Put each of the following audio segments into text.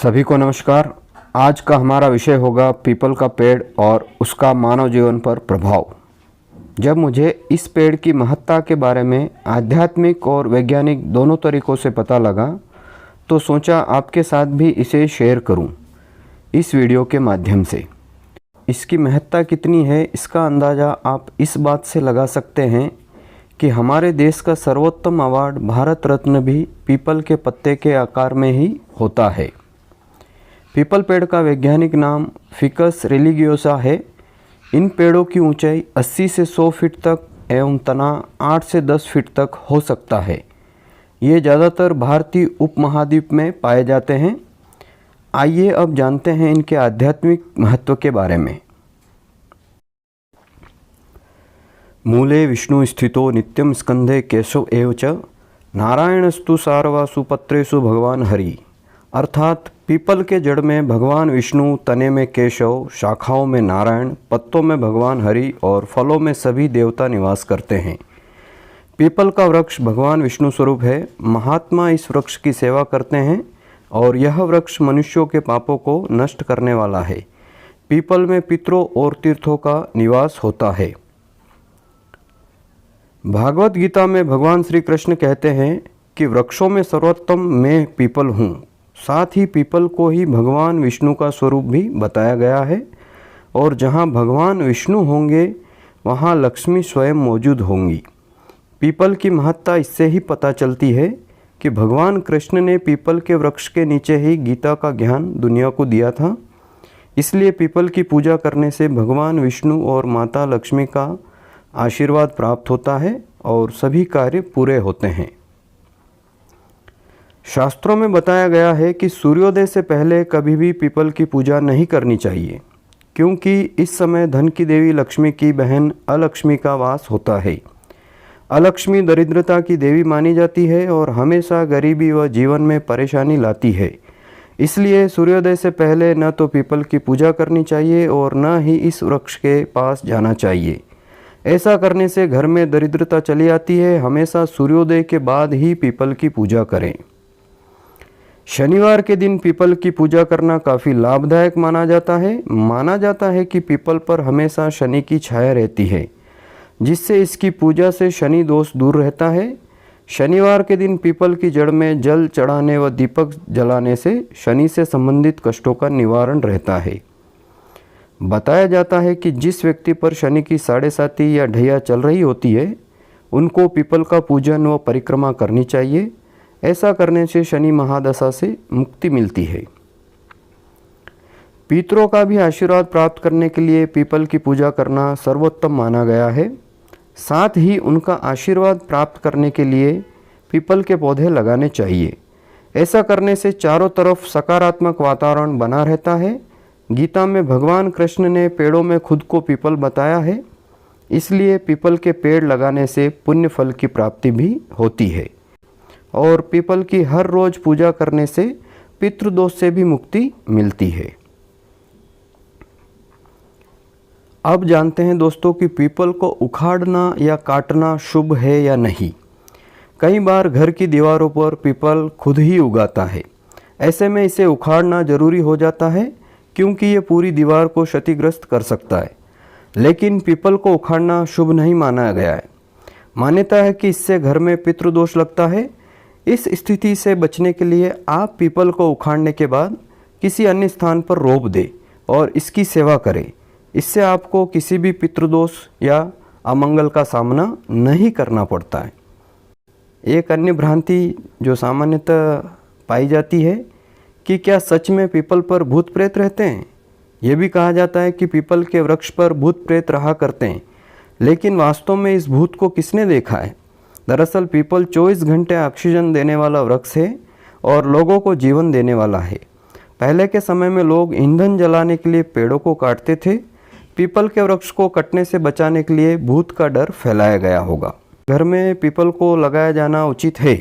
सभी को नमस्कार। आज का हमारा विषय होगा पीपल का पेड़ और उसका मानव जीवन पर प्रभाव। जब मुझे इस पेड़ की महत्ता के बारे में आध्यात्मिक और वैज्ञानिक दोनों तरीकों से पता लगा तो सोचा आपके साथ भी इसे शेयर करूं इस वीडियो के माध्यम से। इसकी महत्ता कितनी है इसका अंदाज़ा आप इस बात से लगा सकते हैं कि हमारे देश का सर्वोत्तम अवार्ड भारत रत्न भी पीपल के पत्ते के आकार में ही होता है। पीपल पेड़ का वैज्ञानिक नाम फिकस रिलिगियोसा है। इन पेड़ों की ऊंचाई 80 से 100 फीट तक एवं तना 8 से 10 फीट तक हो सकता है। ये ज़्यादातर भारतीय उपमहाद्वीप में पाए जाते हैं। आइए अब जानते हैं इनके आध्यात्मिक महत्व के बारे में। मूले विष्णु स्थितो नित्यम स्कंधे केशव एव च नारायणस्तु सारवासु पत्रेषु भगवान हरि। अर्थात पीपल के जड़ में भगवान विष्णु, तने में केशव, शाखाओं में नारायण, पत्तों में भगवान हरि और फलों में सभी देवता निवास करते हैं। पीपल का वृक्ष भगवान विष्णु स्वरूप है। महात्मा इस वृक्ष की सेवा करते हैं और यह वृक्ष मनुष्यों के पापों को नष्ट करने वाला है। पीपल में पितरों और तीर्थों का निवास होता है। भागवत गीता में भगवान श्री कृष्ण कहते हैं कि वृक्षों में सर्वोत्तम मैं पीपल हूँ। साथ ही पीपल को ही भगवान विष्णु का स्वरूप भी बताया गया है और जहाँ भगवान विष्णु होंगे वहाँ लक्ष्मी स्वयं मौजूद होंगी। पीपल की महत्ता इससे ही पता चलती है कि भगवान कृष्ण ने पीपल के वृक्ष के नीचे ही गीता का ज्ञान दुनिया को दिया था। इसलिए पीपल की पूजा करने से भगवान विष्णु और माता लक्ष्मी का आशीर्वाद प्राप्त होता है और सभी कार्य पूरे होते हैं। शास्त्रों में बताया गया है कि सूर्योदय से पहले कभी भी पीपल की पूजा नहीं करनी चाहिए, क्योंकि इस समय धन की देवी लक्ष्मी की बहन अलक्ष्मी का वास होता है। अलक्ष्मी दरिद्रता की देवी मानी जाती है और हमेशा गरीबी व जीवन में परेशानी लाती है। इसलिए सूर्योदय से पहले न तो पीपल की पूजा करनी चाहिए और न ही इस वृक्ष के पास जाना चाहिए। ऐसा करने से घर में दरिद्रता चली आती है। हमेशा सूर्योदय के बाद ही पीपल की पूजा करें। शनिवार के दिन पीपल की पूजा करना काफ़ी लाभदायक माना जाता है। माना जाता है कि पीपल पर हमेशा शनि की छाया रहती है, जिससे इसकी पूजा से शनि दोष दूर रहता है। शनिवार के दिन पीपल की जड़ में जल चढ़ाने व दीपक जलाने से शनि से संबंधित कष्टों का निवारण रहता है। बताया जाता है कि जिस व्यक्ति पर शनि की 7.5 या ढैया चल रही होती है, उनको पीपल का पूजन व परिक्रमा करनी चाहिए। ऐसा करने से शनि महादशा से मुक्ति मिलती है। पितरों का भी आशीर्वाद प्राप्त करने के लिए पीपल की पूजा करना सर्वोत्तम माना गया है। साथ ही उनका आशीर्वाद प्राप्त करने के लिए पीपल के पौधे लगाने चाहिए। ऐसा करने से चारों तरफ सकारात्मक वातावरण बना रहता है। गीता में भगवान कृष्ण ने पेड़ों में खुद को पीपल बताया है। इसलिए पीपल के पेड़ लगाने से पुण्य फल की प्राप्ति भी होती है और पीपल की हर रोज पूजा करने से पितृदोष से भी मुक्ति मिलती है। अब जानते हैं दोस्तों कि पीपल को उखाड़ना या काटना शुभ है या नहीं। कई बार घर की दीवारों पर पीपल खुद ही उगाता है। ऐसे में इसे उखाड़ना जरूरी हो जाता है, क्योंकि ये पूरी दीवार को क्षतिग्रस्त कर सकता है। लेकिन पीपल को उखाड़ना शुभ नहीं माना गया है। मान्यता है कि इससे घर में पितृदोष लगता है। इस स्थिति से बचने के लिए आप पीपल को उखाड़ने के बाद किसी अन्य स्थान पर रोप दें और इसकी सेवा करें। इससे आपको किसी भी पितृदोष या अमंगल का सामना नहीं करना पड़ता है। एक अन्य भ्रांति जो सामान्यतः पाई जाती है कि क्या सच में पीपल पर भूत प्रेत रहते हैं। ये भी कहा जाता है कि पीपल के वृक्ष पर भूत प्रेत रहा करते हैं, लेकिन वास्तव में इस भूत को किसने देखा है। दरअसल पीपल 24 घंटे ऑक्सीजन देने वाला वृक्ष है और लोगों को जीवन देने वाला है। पहले के समय में लोग ईंधन जलाने के लिए पेड़ों को काटते थे। पीपल के वृक्ष को कटने से बचाने के लिए भूत का डर फैलाया गया होगा। घर में पीपल को लगाया जाना उचित है।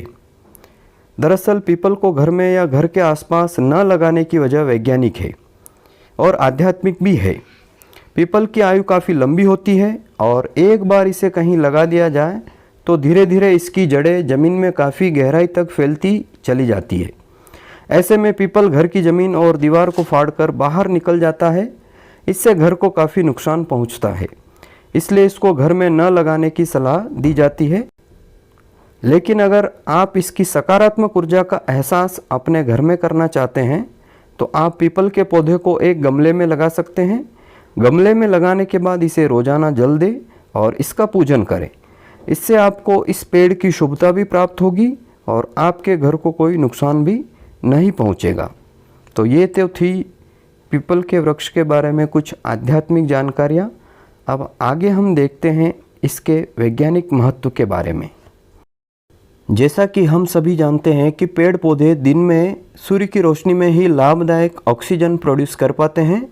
दरअसल पीपल को घर में या घर के आसपास न लगाने की वजह वैज्ञानिक है और आध्यात्मिक भी है। पीपल की आयु काफ़ी लंबी होती है और एक बार इसे कहीं लगा दिया जाए तो धीरे धीरे इसकी जड़ें ज़मीन में काफ़ी गहराई तक फैलती चली जाती है। ऐसे में पीपल घर की ज़मीन और दीवार को फाड़कर बाहर निकल जाता है। इससे घर को काफ़ी नुकसान पहुंचता है, इसलिए इसको घर में न लगाने की सलाह दी जाती है। लेकिन अगर आप इसकी सकारात्मक ऊर्जा का एहसास अपने घर में करना चाहते हैं तो आप पीपल के पौधे को एक गमले में लगा सकते हैं। गमले में लगाने के बाद इसे रोज़ाना जल दें और इसका पूजन करें। इससे आपको इस पेड़ की शुभता भी प्राप्त होगी और आपके घर को कोई नुकसान भी नहीं पहुंचेगा। तो ये तो थी पीपल के वृक्ष के बारे में कुछ आध्यात्मिक जानकारियाँ। अब आगे हम देखते हैं इसके वैज्ञानिक महत्व के बारे में। जैसा कि हम सभी जानते हैं कि पेड़ पौधे दिन में सूर्य की रोशनी में ही लाभदायक ऑक्सीजन प्रोड्यूस कर पाते हैं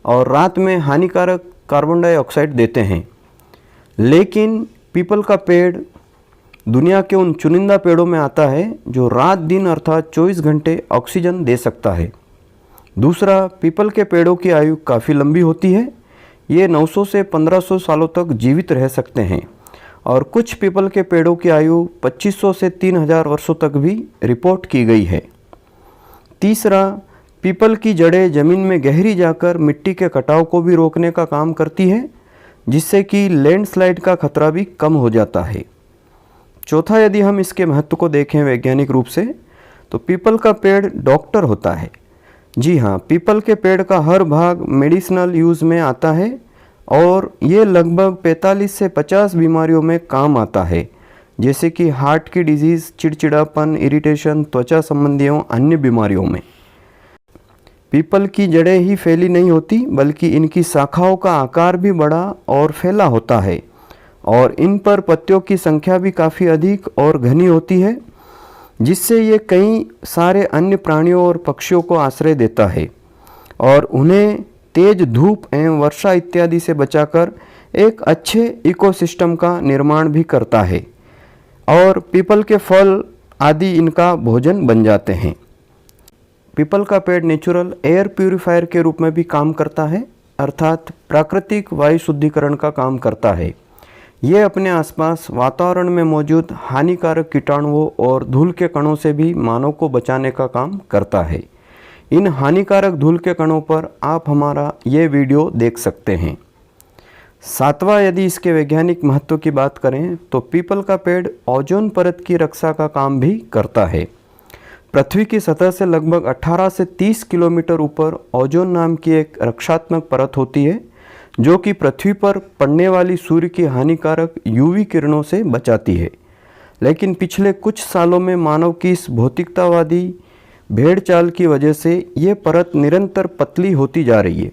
और रात में हानिकारक कार्बन डाइऑक्साइड देते हैं। लेकिन पीपल का पेड़ दुनिया के उन चुनिंदा पेड़ों में आता है जो रात दिन अर्थात 24 घंटे ऑक्सीजन दे सकता है। दूसरा, पीपल के पेड़ों की आयु काफ़ी लंबी होती है। ये 900 से 1500 सालों तक जीवित रह सकते हैं और कुछ पीपल के पेड़ों की आयु 2500 से 3000 वर्षों तक भी रिपोर्ट की गई है। तीसरा, पीपल की जड़ें ज़मीन में गहरी जाकर मिट्टी के कटाव को भी रोकने का काम करती है, जिससे कि लैंडस्लाइड का खतरा भी कम हो जाता है। चौथा, यदि हम इसके महत्व को देखें वैज्ञानिक रूप से, तो पीपल का पेड़ डॉक्टर होता है। जी हाँ, पीपल के पेड़ का हर भाग मेडिसिनल यूज़ में आता है और ये लगभग 45 से 50 बीमारियों में काम आता है, जैसे कि हार्ट की डिजीज़, चिड़चिड़ापन, इरिटेशन, त्वचा संबंधियों अन्य बीमारियों में। पीपल की जड़ें ही फैली नहीं होती बल्कि इनकी शाखाओं का आकार भी बड़ा और फैला होता है और इन पर पत्तियों की संख्या भी काफ़ी अधिक और घनी होती है, जिससे ये कई सारे अन्य प्राणियों और पक्षियों को आश्रय देता है और उन्हें तेज धूप एवं वर्षा इत्यादि से बचाकर एक अच्छे इकोसिस्टम का निर्माण भी करता है और पीपल के फल आदि इनका भोजन बन जाते हैं। पीपल का पेड़ नेचुरल एयर प्यूरिफायर के रूप में भी काम करता है, अर्थात प्राकृतिक वायु शुद्धिकरण का काम करता है। ये अपने आसपास वातावरण में मौजूद हानिकारक कीटाणुओं और धूल के कणों से भी मानव को बचाने का काम करता है। इन हानिकारक धूल के कणों पर आप हमारा ये वीडियो देख सकते हैं। सातवां, यदि इसके वैज्ञानिक महत्व की बात करें तो पीपल का पेड़ ओजोन परत की रक्षा का काम भी करता है। पृथ्वी की सतह से लगभग 18 से 30 किलोमीटर ऊपर ओजोन नाम की एक रक्षात्मक परत होती है, जो कि पृथ्वी पर पड़ने वाली सूर्य की हानिकारक यूवी किरणों से बचाती है। लेकिन पिछले कुछ सालों में मानव की इस भौतिकतावादी भेड़ चाल की वजह से ये परत निरंतर पतली होती जा रही है।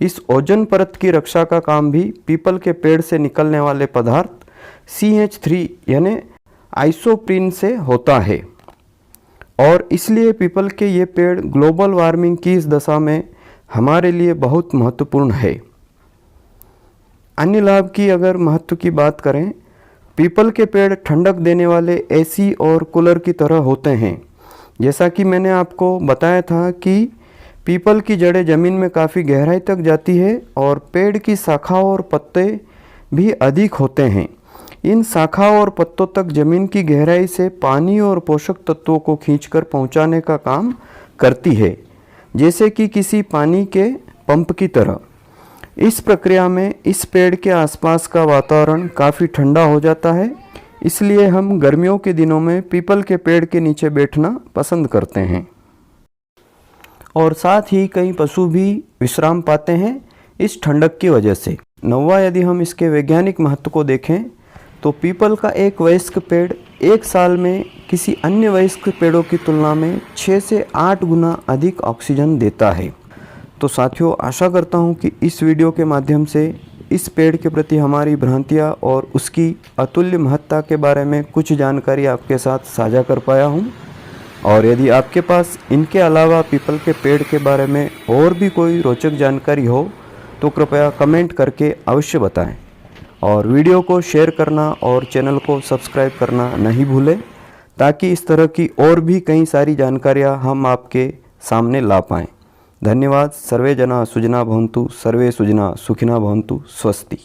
इस ओजोन परत की रक्षा का काम भी पीपल के पेड़ से निकलने वाले पदार्थ CH3 यानी आइसोप्रीन से होता है और इसलिए पीपल के ये पेड़ ग्लोबल वार्मिंग की इस दशा में हमारे लिए बहुत महत्वपूर्ण है। अन्य लाभ की अगर महत्व की बात करें, पीपल के पेड़ ठंडक देने वाले AC और कूलर की तरह होते हैं। जैसा कि मैंने आपको बताया था कि पीपल की जड़ें ज़मीन में काफ़ी गहराई तक जाती है और पेड़ की शाखाओं और पत्ते भी अधिक होते हैं। इन शाखाओं और पत्तों तक ज़मीन की गहराई से पानी और पोषक तत्वों को खींचकर पहुंचाने का काम करती है, जैसे कि किसी पानी के पंप की तरह। इस प्रक्रिया में इस पेड़ के आसपास का वातावरण काफ़ी ठंडा हो जाता है, इसलिए हम गर्मियों के दिनों में पीपल के पेड़ के नीचे बैठना पसंद करते हैं और साथ ही कई पशु भी विश्राम पाते हैं इस ठंडक की वजह से। नौवां, यदि हम इसके वैज्ञानिक महत्व को देखें तो पीपल का एक वयस्क पेड़ एक साल में किसी अन्य वयस्क पेड़ों की तुलना में 6 से 8 गुना अधिक ऑक्सीजन देता है। तो साथियों, आशा करता हूँ कि इस वीडियो के माध्यम से इस पेड़ के प्रति हमारी भ्रांतियाँ और उसकी अतुल्य महत्ता के बारे में कुछ जानकारी आपके साथ साझा कर पाया हूँ। और यदि आपके पास इनके अलावा पीपल के पेड़ के बारे में और भी कोई रोचक जानकारी हो तो कृपया कमेंट करके अवश्य बताएं और वीडियो को शेयर करना और चैनल को सब्सक्राइब करना नहीं भूलें, ताकि इस तरह की और भी कई सारी जानकारियाँ हम आपके सामने ला पाएँ। धन्यवाद। सर्वे जना सुजना भवन्तु, सर्वे सुजना सुखिना भवन्तु। स्वस्ति।